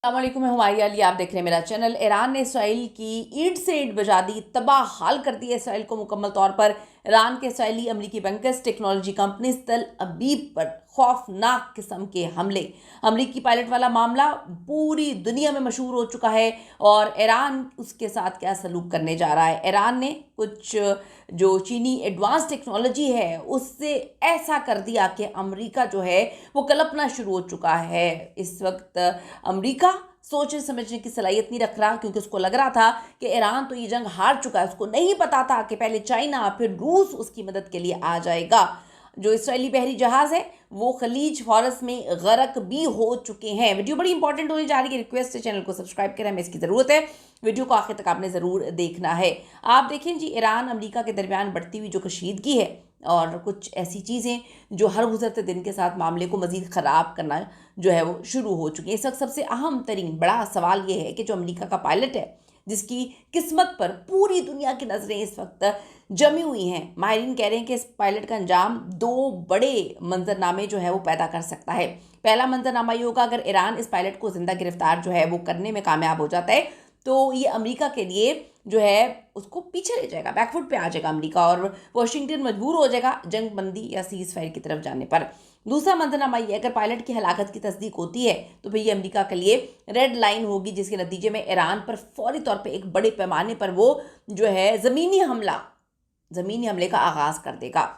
अस्सलामुअलैकुम, मैं हुमायूं अली, आप देख रहे हैं मेरा चैनल। ईरान ने इसराइल की ईंट से ईंट बजा दी, तबाह हाल कर दिया इसराइल को मुकम्मल तौर पर। ईरान के इसराइली अमरीकी बैंकर्स टेक्नोलॉजी कंपनी तल अबीब पर खौफनाक किस्म के हमले, अमरीकी पायलट वाला मामला पूरी दुनिया में मशहूर हो चुका है और ईरान उसके साथ क्या सलूक करने जा रहा है। ईरान ने कुछ जो चीनी एडवांस टेक्नोलॉजी है उससे ऐसा कर दिया कि अमेरिका जो है वो कल्पना शुरू हो चुका है। इस वक्त अमेरिका सोचने समझने की सलाहियत नहीं रख रहा, क्योंकि उसको लग रहा था कि ईरान तो ये जंग हार चुका है। उसको नहीं पता था कि पहले चाइना फिर रूस उसकी मदद के लिए आ जाएगा। जो इसराइली बहरी जहाज़ है वो खलीज फारस में गर्क भी हो चुके हैं। वीडियो बड़ी इंपॉर्टेंट होने जा रही है, रिक्वेस्ट है चैनल को सब्सक्राइब करें, हमें इसकी ज़रूरत है। वीडियो को आखिर तक आपने ज़रूर देखना है। आप देखें जी, ईरान अमेरिका के दरमियान बढ़ती हुई जो कशीदगी है और कुछ ऐसी चीज़ें जो हर गुजरते दिन के साथ मामले को मज़ीद ख़राब करना जो है वो शुरू हो चुकी है। इस वक्त सबसे अहम तरीन बड़ा सवाल ये है कि जो अमेरिका का पायलट है जिसकी किस्मत पर पूरी दुनिया की नज़रें इस वक्त जमी हुई हैं, माहिरीन कह रहे हैं कि इस पायलट का अंजाम दो बड़े मंजरनामे जो है वो पैदा कर सकता है। पहला मंजरनामा ये होगा, अगर ईरान इस पायलट को ज़िंदा गिरफ्तार जो है वो करने में कामयाब हो जाता है तो ये अमेरिका के लिए जो है उसको पीछे ले जाएगा, बैकफुट पे आ जाएगा अमेरिका, और वाशिंगटन मजबूर हो जाएगा जंग बंदी या सीज़ फायर की तरफ जाने पर। दूसरा मंजरनामा ये, अगर पायलट की हलाकत की तस्दीक होती है तो फिर ये अमेरिका के लिए रेड लाइन होगी, जिसके नतीजे में ईरान पर फौरी तौर पे एक बड़े पैमाने पर वो जो है ज़मीनी हमले का आगाज़ कर देगा।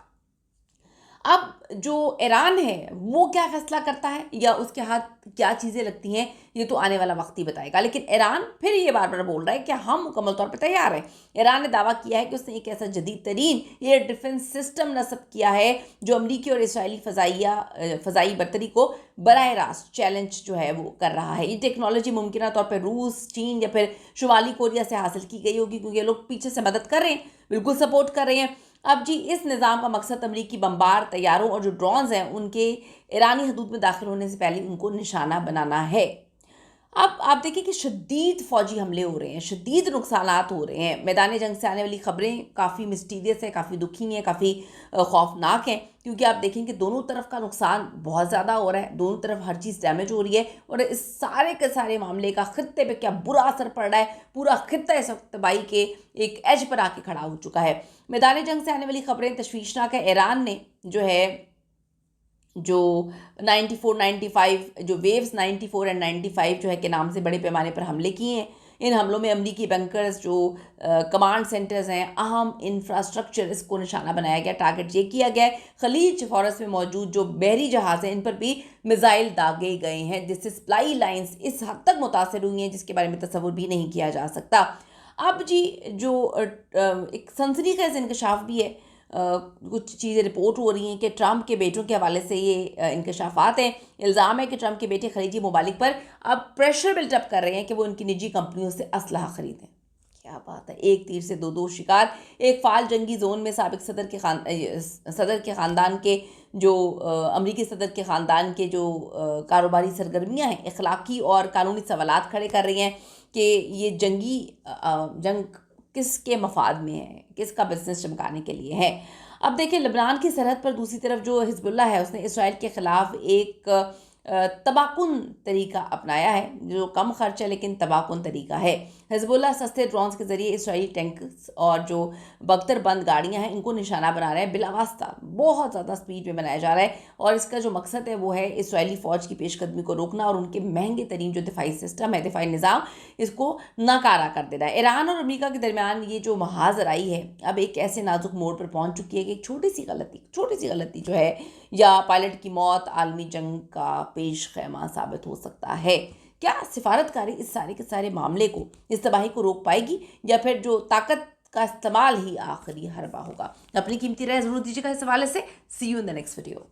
अब जो ईरान है वो क्या फैसला करता है या उसके हाथ क्या चीज़ें लगती हैं, ये तो आने वाला वक्त ही बताएगा। लेकिन ईरान फिर ये बार बार बोल रहा है कि हम मुकम्मल तौर पर तैयार हैं। ईरान ने दावा किया है कि उसने एक ऐसा जदीद तरीन एयर डिफेंस सिस्टम नस्ब किया है जो अमरीकी और इसराइली फ़ज़ाई बर्तरी को बराह रास्त चैलेंज जो है वो कर रहा है। ये टेक्नोलॉजी मुमकिन तौर पर रूस, चीन या फिर शुमाली कोरिया से हासिल की गई होगी, क्योंकि ये लोग पीछे से मदद कर रहे हैं, बिल्कुल सपोर्ट कर रहे हैं। अब जी, इस निज़ाम का मकसद अमरीकी बम्बार तैयारों और जो ड्रोन्स हैं उनके ईरानी हदूद में दाखिल होने से पहले उनको निशाना बनाना है। अब आप देखिए कि शदीद फ़ौजी हमले हो रहे हैं, शदीद नुकसानात हो रहे हैं। मैदान जंग से आने वाली ख़बरें काफ़ी मिस्टीरियस है, काफ़ी दुखी हैं, काफ़ी खौफनाक हैं, क्योंकि आप देखें कि दोनों तरफ का नुकसान बहुत ज़्यादा हो रहा है, दोनों तरफ हर चीज़ डैमेज हो रही है और इस सारे के सारे मामले का खित्ते पे क्या बुरा असर पड़ रहा है। पूरा खित्ता इस वक्त तबाही के एक एज पर आके खड़ा हो चुका है। मैदान जंग से आने वाली ख़बरें तशवीशनाक है। ईरान ने जो है जो 94, 95 जो वेव्स 94 एंड 95 जो है के नाम से बड़े पैमाने पर हमले किए हैं। इन हमलों में अमरीकी बैंकर्स जो कमांड सेंटर्स हैं, अहम इंफ्रास्ट्रक्चर, इसको निशाना बनाया गया, टारगेट ये किया गया है। खलीज फारस में मौजूद जो बहरी जहाज़ हैं इन पर भी मिज़ाइल दागे गए हैं, जिससे सप्लाई लाइन्स इस हद तक मुतासर हुई हैं जिसके बारे में तसव्वुर भी नहीं किया जा सकता। अब जी, जो एक सनसनीखेज़ इंकशाफ भी है, कुछ चीज़ें रिपोर्ट हो रही हैं कि ट्रंप के बेटों के हवाले से ये इंकशाफात हैं। इल्ज़ाम है कि ट्रंप के बेटे खलीजी ममालिक पर अब प्रेशर बिल्टअप कर रहे हैं कि वो उनकी निजी कंपनियों से असलहा ख़रीदें। क्या बात है, एक तीर से दो शिकार। एक फ़ाल जंगी जोन में साबिक़ सदर के ख़ानदान के जो अमरीकी सदर के ख़ानदान के जो कारोबारी सरगर्मियाँ हैं, अखलाकी और कानूनी सवालात खड़े कर रही हैं कि ये जंग किसके मफाद में है, किसका बिजनेस चमकाने के लिए है। अब देखिए, लेबनान की सरहद पर दूसरी तरफ जो हिजबुल्लाह है उसने इसराइल के ख़िलाफ़ एक तबाहकुन तरीका अपनाया है, जो कम खर्च है लेकिन तबाहकुन तरीका है। हिजबुल्लाह सस्ते ड्रोन्स के ज़रिए इसराइली टैंक्स और जो बख्तर बंद गाड़ियाँ हैं इनको निशाना बना रहे हैं, बिलावास्ता बहुत ज़्यादा स्पीड में बनाया जा रहा है, और इसका जो मकसद है वो है इसराइली फ़ौज की पेशकदमी को रोकना और उनके महंगे तरीन जो दिफाई सिस्टम है, दिफाई निज़ाम, इसको नाकारा कर देना है। ईरान और अमेरिका के दरमियान ये जो महाजराई है अब एक ऐसे नाजुक मोड़ पर पहुँच चुकी है कि एक छोटी सी गलती जो है या पायलट की मौत आलमी जंग का पेश खैमा साबित हो सकता है। क्या सिफारतकारी इस सारे के सारे मामले को, इस तबाही को रोक पाएगी या फिर जो ताकत का इस्तेमाल ही आखिरी हरबा होगा? अपनी कीमती राय ज़रूर दीजिएगा इस हवाले से। See you in the next video.